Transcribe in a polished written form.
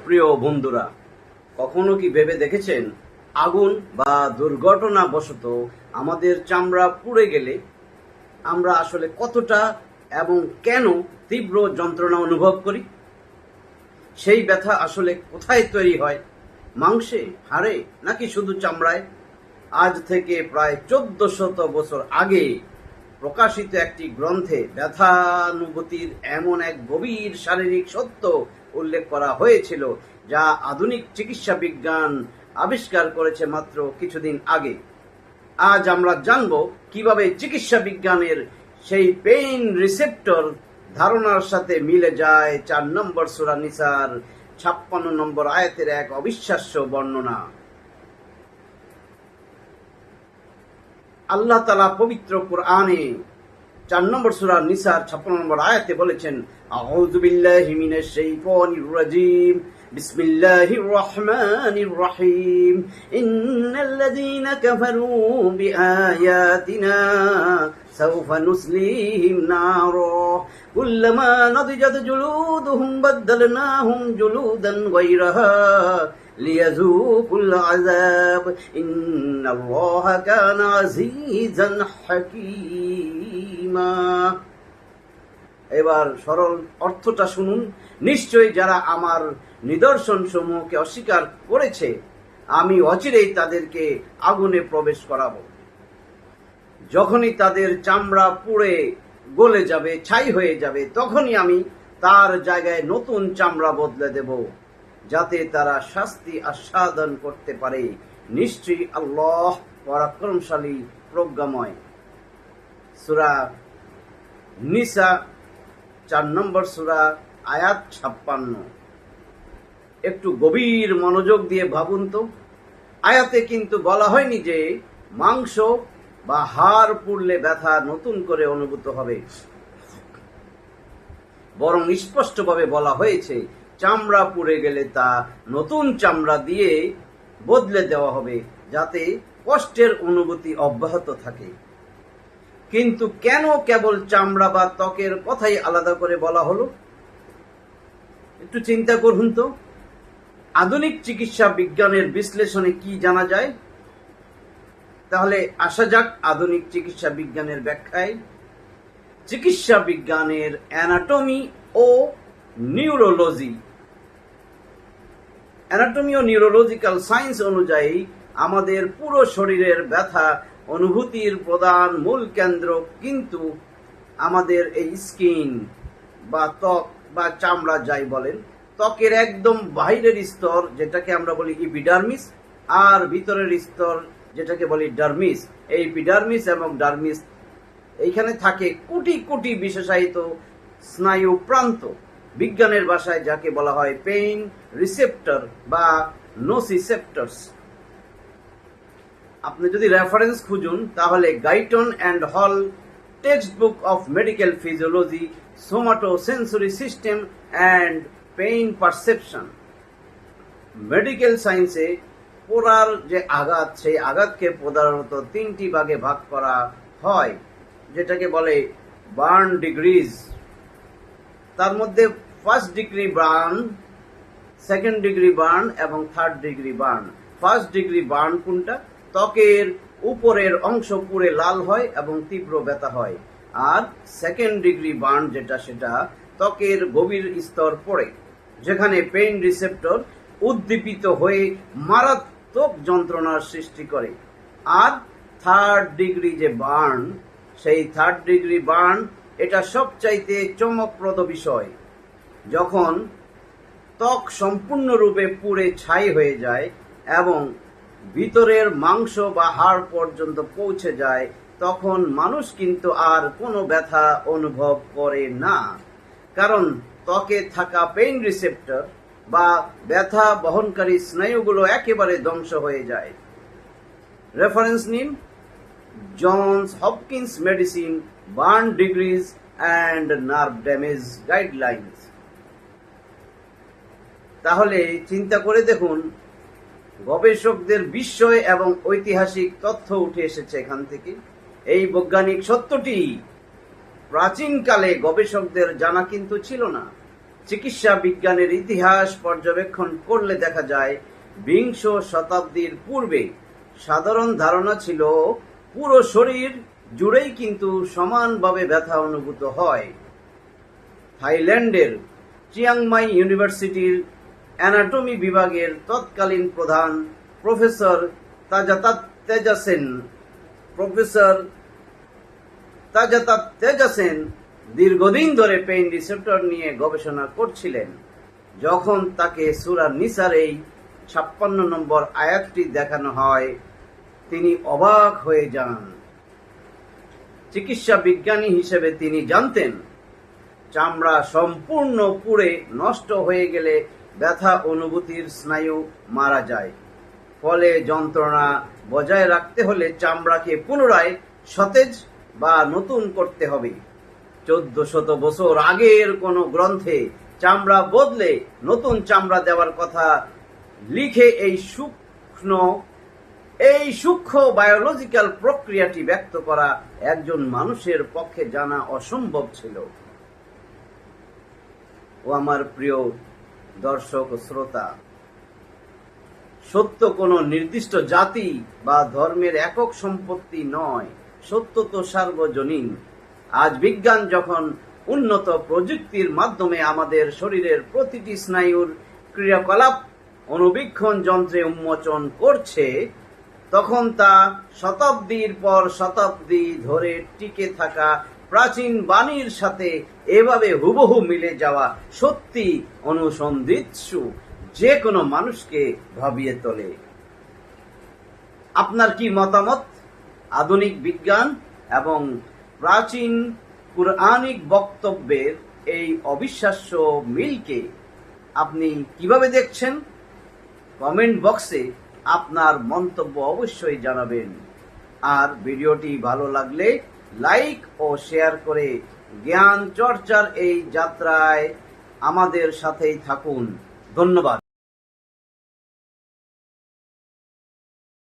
প্রিয় বন্ধুরা, কখনো কি ভেবে দেখেছেন আগুন বা দুর্ঘটনাবশত আমাদের চামড়া পুড়ে গেলে আমরা আসলে কতটা এবং কেন তীব্র যন্ত্রণা অনুভব করি? সেই ব্যথা আসলে কোথায় তৈরি হয়? মাংসে, হাড়ে, নাকি শুধু চামড়ায়? আজ থেকে প্রায় 1400 বছর আগে প্রকাশিত একটি গ্রন্থে ব্যথানুভূতির এমন এক গভীর শারীরিক সত্য উল্লেখ করা হয়েছিল যা আধুনিক চিকিৎসা বিজ্ঞান আবিষ্কার করেছে মাত্র কিছুদিন আগে। আজ আমরা জানব কিভাবে চিকিৎসা বিজ্ঞানের সেই পেইন রিসেপ্টর ধারণার সাথে মিলে যায় 4 নম্বর সূরা নিসার 56 নম্বর আয়াতের এক অবিশ্বাস্য বর্ণনা। আল্লাহ তাআলা পবিত্র কুরআনে 4 নম্বর সূরা নিসার 56 নম্বর আয়াতে বলেছেন, আউযু বিল্লাহি মিনাশ শাইতানির রাজীম, বিসমিল্লাহির রহমানির রহিম, ইন্নাল্লাযীনা কাফারু বিআয়াতিনা সাওফা নুসলিহিম নারা কুল্লামা নাদিজাত জুলুদুহুম বাদদালনাহুম জুলুদান গায়রাহা লিয়াযুকুল আযাব ইন্নাল্লাহা কানা আজিজান হাকীমা। এবার সরল অর্থটা শুনুন। নিশ্চয়ই যারা আমার নিদর্শন সমূহকে অস্বীকার করেছে, আমি অচিরেই তাদেরকে আগুনে প্রবেশ করাবো। যখনই তাদের চামড়া পুড়ে গলে যাবে, ছাই হয়ে যাবে, তখনই আমি তার জায়গায় নতুন চামড়া বদলে দেব, যাতে তারা শাস্তি আস্বাদন করতে পারে। নিশ্চয়ই আল্লাহ পরাক্রমশালী, প্রজ্ঞাময়। সূরা নিসা 4 নম্বর সূরা আয়াত 56। একটু গভীর মনোযোগ দিয়ে ভাবুন তো। আয়াতে কিন্তু বলা হয়নি যে মাংস বা হাড় পুড়লে ব্যথা নতুন করে অনুভূত হবে, বরং স্পষ্টভাবে বলা হয়েছে চামড়া পুড়ে গেলে তা নতুন চামড়া দিয়ে বদলে দেওয়া হবে, যাতে কষ্টের অনুভূতি অব্যাহত থাকে। কিন্তু কেন কেবল চামড়া বা ত্বকের কথাই আলাদা করে বলা হলো? একটু চিন্তা করুন তো। আধুনিক চিকিৎসা বিজ্ঞানের বিশ্লেষণে কি জানা যায়? তাহলে আসা যাক আধুনিক চিকিৎসা বিজ্ঞানের ব্যাখ্যায়। চিকিৎসা বিজ্ঞানের অ্যানাটমি ও নিউরোলজিক্যাল সায়েন্স অনুযায়ী আমাদের পুরো শরীরের ব্যথা অনুভূতির প্রধান মূল কেন্দ্র কিন্তু আমাদের এই স্কিন বা ত্বক বা চামড়া যাই বলেন, ত্বকের একদম বাইরের স্তর যেটাকে আমরা বলি ইপিডার্মিস, আর ভিতরের স্তর যেটাকে বলি ডার্মিস। এই এপিডার্মিস এবং ডার্মিস, এইখানে থাকে কোটি কোটি বিশেষায়িত স্নায়ু প্রান্ত, বিজ্ঞানের ভাষায় যাকে বলা হয় পেইন রিসেপ্টর বা নোসিসেপ্টরস। আপনি যদি রেফারেন্স খুঁজুন তাহলে Guyton and Hall textbook of medical physiology, somatosensory system and pain perception. Medical সায়েন্সে পোড়ার যে আঘাত, সেই আঘাতকে প্রধানত 3টি ভাগে ভাগ করা হয়, যেটাকে বলে বার্ন ডিগ্রিজ। তার মধ্যে 1st degree burn, 2nd degree burn এবং 3rd degree burn. 1st degree burn কোনটা? ত্বকের উপরের অংশ পুড়ে লাল হয় এবং তীব্র ব্যথা হয়। আর 2nd ডিগ্রি বার্ন যেটা, সেটা ত্বকের গভীর স্তর পড়ে, যেখানে পেইন রিসেপ্টর উদ্দীপিত হয়ে মারাত্মক যন্ত্রণার সৃষ্টি করে। আর 3rd ডিগ্রি যে বার্ন, সেই 3rd ডিগ্রি বার্ন, এটা সবচাইতে চমকপ্রদ বিষয়। যখন ত্বক সম্পূর্ণরূপে পুড়ে ছাই হয়ে যায় এবং ভিতরের মাংস বা হাড় পর্যন্ত পৌঁছে যায়, তখন মানুষ কিন্তু আর কোনো ব্যথা অনুভব করে না, কারণ ত্বকে থাকা পেইন রিসেপ্টর বা ব্যথা বহনকারী স্নায়ুগুলো একেবারে ধ্বংস হয়ে যায়। রেফারেন্স নিন Johns Hopkins medicine, burn degrees and nerve damage guidelines. তাহলে চিন্তা করে দেখুন, গবেষকদের বিস্ময় এবং ঐতিহাসিক তথ্য উঠে এসেছে এখান থেকে। এই বৈজ্ঞানিক সত্যটি প্রাচীনকালে গবেষকদের জানা কিন্তু ছিল না। চিকিৎসা বিজ্ঞানের ইতিহাস পর্যবেক্ষণ করলে দেখা যায়, বিংশ শতাব্দীর পূর্বে সাধারণ ধারণা ছিল পুরো শরীর জুড়েই কিন্তু সমানভাবে ব্যথা অনুভূত হয়। থাইল্যান্ডের চিয়াংমাই ইউনিভার্সিটির অ্যানাটমি বিভাগের তৎকালীন প্রধান প্রফেসর তাজাতাত তেজাসেন দীর্ঘদিন ধরে পেইন রিসেপ্টর নিয়ে গবেষণা করছিলেন। যখন তাকে সূরা নিসার এই 56 নম্বর আয়াতটি দেখানো হয়, তিনি অবাক হয়ে যান। চিকিৎসা বিজ্ঞানী হিসেবে তিনি জানতেন, চামড়া সম্পূর্ণ পুড়ে নষ্ট হয়ে গেলে ব্যথা অনুভূতির স্নায়ু মারা যায়। ফলে যন্ত্রণা বজায় রাখতে হলে চামড়াকে পুনরায় সতেজ বা নতুন করতে হবে। 1400 বছর আগের কোনো গ্রন্থে চামড়া বদলে নতুন চামড়া দেওয়ার কথা লিখে এই সূক্ষ্ম বায়োলজিক্যাল প্রক্রিয়াটি ব্যক্ত করা একজন মানুষের পক্ষে জানা অসম্ভব ছিল। ও আমার প্রিয় দর্শক ও শ্রোতা, সত্য কোনো নির্দিষ্ট জাতি বা ধর্মের একক সম্পত্তি নয়, সত্য তো সার্বজনীন। আজ বিজ্ঞান যখন উন্নত প্রযুক্তির মাধ্যমে আমাদের শরীরের প্রতিটি স্নায়ুর ক্রিয়াকলাপ অনুবীক্ষণ যন্ত্রে উন্মোচন করছে, তখন তা শতাব্দীর পর শতাব্দী ধরে টিকে থাকা প্রাচীন বাণীর সাথে এভাবে হুবহু মিলে যাওয়া সত্যি অনুসন্ধিৎসু যে কোনো মানুষকে ভাবিয়ে তোলে। আপনার কি মতামত? আধুনিক বিজ্ঞান এবং প্রাচীন কুরআনিক বক্তব্যের এই অবিশ্বাস্য মিলকে আপনি কিভাবে দেখছেন? কমেন্ট বক্সে আপনার মন্তব্য অবশ্যই জানাবেন। আর ভিডিওটি ভালো লাগলে লাইক ও শেয়ার করে জ্ঞান চর্চার এই যাত্রায় আমাদের সাথেই থাকুন। ধন্যবাদ।